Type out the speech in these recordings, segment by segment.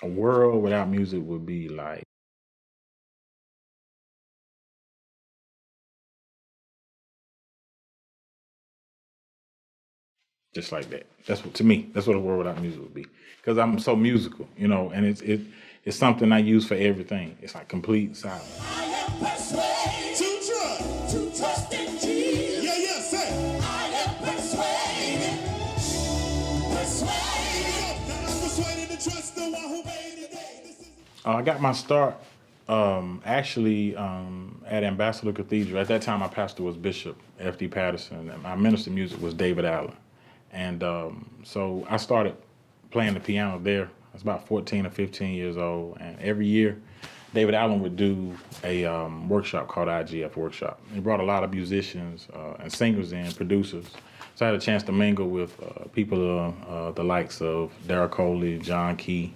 A world without music would be like just like that. That's what to me. That's what a world without music would be. Because I'm so musical, and it's something I use for everything. It's like complete silence. I am persuaded to trust in Jesus. Yeah, yeah, say. I am persuaded. I'm persuaded to trust the one who made the day. I got my start at Ambassador Cathedral. At that time, my pastor was Bishop F.D. Patterson, and my minister of music was David Allen. And so I started playing the piano there. I was about 14 or 15 years old. And every year, David Allen would do a workshop called IGF Workshop. He brought a lot of musicians and singers in, producers. So I had a chance to mingle with people the likes of Darryl Coley, John Key,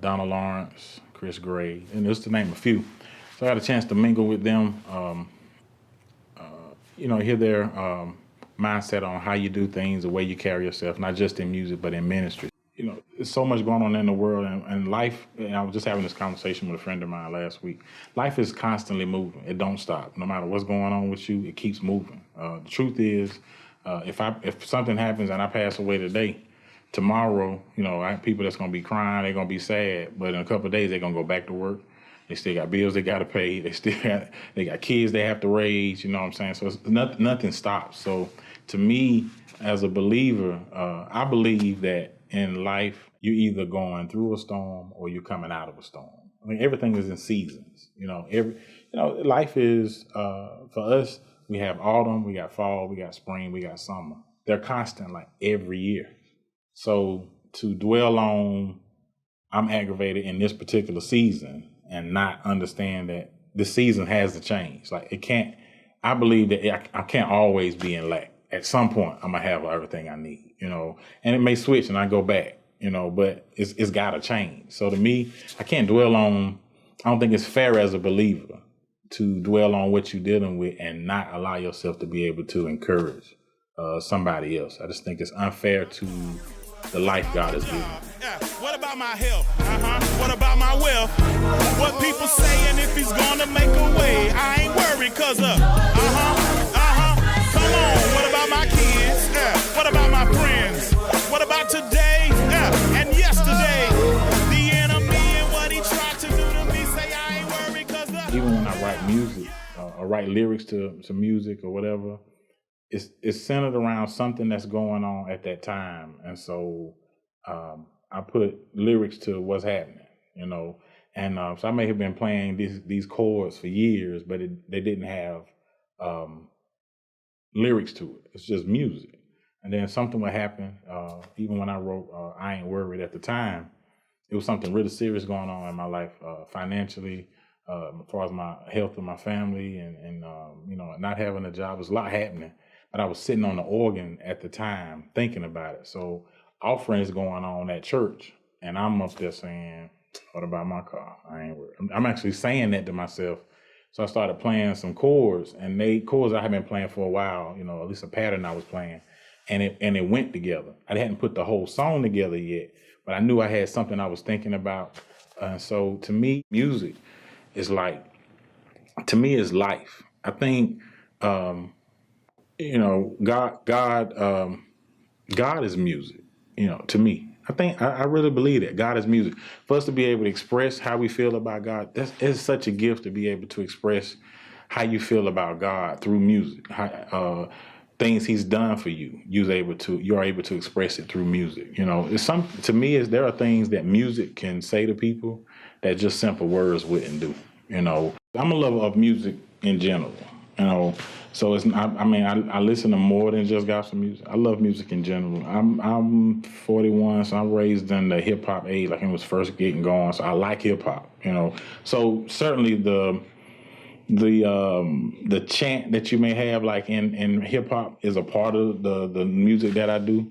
Donald Lawrence, Chris Gray, and just to name a few. So I had a chance to mingle with them, hear their mindset on how you do things, the way you carry yourself, not just in music, but in ministry. There's so much going on in the world and life. And I was just having this conversation with a friend of mine last week. Life is constantly moving. It don't stop. No matter what's going on with you, it keeps moving. The truth is, if something happens and I pass away today, tomorrow, I have people that's going to be crying, they're going to be sad, but in a couple of days, they're going to go back to work. They still got bills they got to pay. They got kids they have to raise, you know what I'm saying? So it's nothing stops. So to me, as a believer, I believe that in life, you're either going through a storm or you're coming out of a storm. I mean, everything is in seasons. Life is, for us, we have autumn, we got fall, we got spring, we got summer. They're constant like every year. So to dwell on, I'm aggravated in this particular season and not understand that the season has to change. Like I believe that I can't always be in lack. At some point, I'm gonna have everything I need, and it may switch and I go back, but it's gotta change. So to me, I can't dwell on, I don't think it's fair as a believer to dwell on what you're dealing with and not allow yourself to be able to encourage somebody else. I just think it's unfair to the life God has given. What about my health? What about my wealth? What people saying if he's gonna make a way? I ain't worried cause of Come on, what about my kids? What about my friends? What about today? And yesterday? The enemy and what he tried to do to me, say I ain't worried cause of. Even when I write music or write lyrics to music or whatever, it's centered around something that's going on at that time. And so I put lyrics to what's happening, and so I may have been playing these chords for years, but they didn't have lyrics to it. It's just music. And then something would happen, even when I wrote I Ain't Worried at the time, it was something really serious going on in my life, financially, as far as my health of my family and not having a job. There's a lot happening. But I was sitting on the organ at the time thinking about it. So offerings going on at church, and I'm up there saying, what about my car? I ain't worried. I'm actually saying that to myself. So I started playing some chords, and chords I had been playing for a while, at least a pattern I was playing, and it went together. I hadn't put the whole song together yet, but I knew I had something I was thinking about. So to me, music is life. I think, God is music, to me. I really believe that God is music. For us to be able to express how we feel about God, it's such a gift to be able to express how you feel about God through music. Things he's done for you, you're able to express it through music. To me, there are things that music can say to people that just simple words wouldn't do. I'm a lover of music in general. So I listen to more than just gospel music. I love music in general. I'm 41, so I'm raised in the hip hop age, like it was first getting going. So I like hip hop, So certainly the chant that you may have like in hip hop is a part of the music that I do.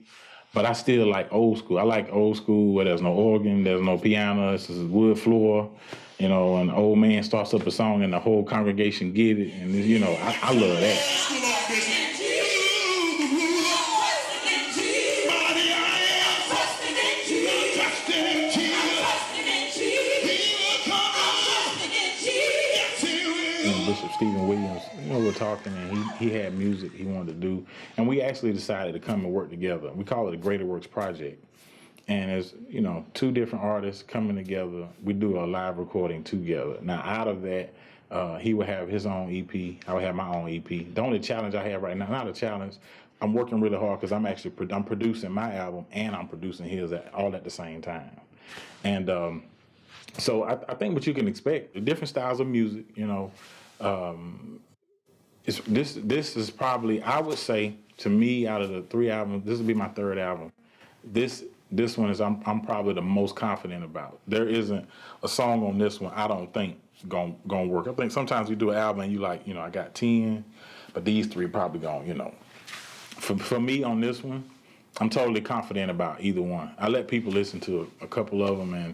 But I still like old school. I like old school where there's no organ, there's no piano, it's just wood floor. And the old man starts up a song and the whole congregation get it. And, I love that. Williams, we were talking, and he had music he wanted to do, and we actually decided to come and work together. We call it a Greater Works Project. And as two different artists coming together, we do a live recording together. Now, out of that, he would have his own EP. I would have my own EP. The only challenge I have right now, not a challenge, I'm working really hard because I'm producing my album and I'm producing his all at the same time. And so I think what you can expect, the different styles of music, this is probably, I would say, to me, out of the 3 albums, this will be my 3rd album. This one is I'm probably the most confident about. There isn't a song on this one I don't think gonna work. I think sometimes you do an album and you like, I got 10, but these 3 probably gonna, For me on this one, I'm totally confident about either one. I let people listen to a couple of them, and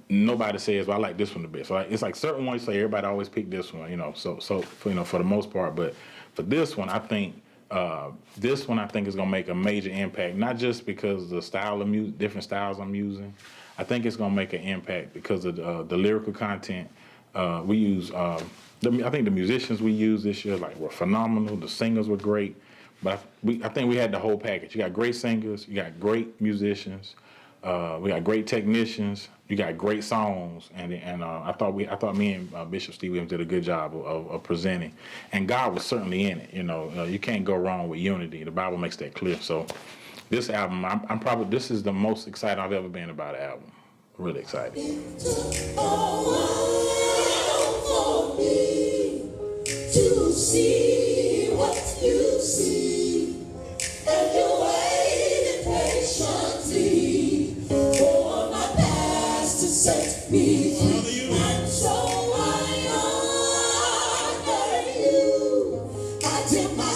nobody says, well, I like this one the best. So it's like certain ones say everybody always pick this one, so for the most part. But for this one, I think is going to make a major impact, not just because of the style of music, different styles I'm using. I think it's going to make an impact because of the lyrical content we use. I think the musicians we used this year were phenomenal. The singers were great. But I think we had the whole package. You got great singers, you got great musicians, we got great technicians, you got great songs, and I thought me and Bishop Steve Williams did a good job of presenting, and God was certainly in it. You can't go wrong with unity. The Bible makes that clear. So this album, this is the most excited I've ever been about an album. Really excited. It took a while for me to see what you see, and you waited patiently for my past to set me free. And so I honor you. I dip my